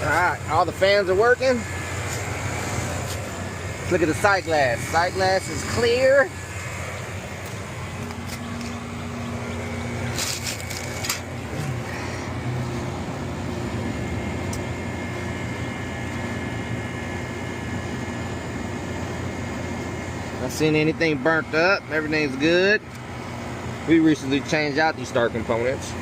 Alright, all the fans are working. Let's look at the sight glass. Sight glass is clear. Not seeing anything burnt up. Everything's good. We recently changed out these starter components.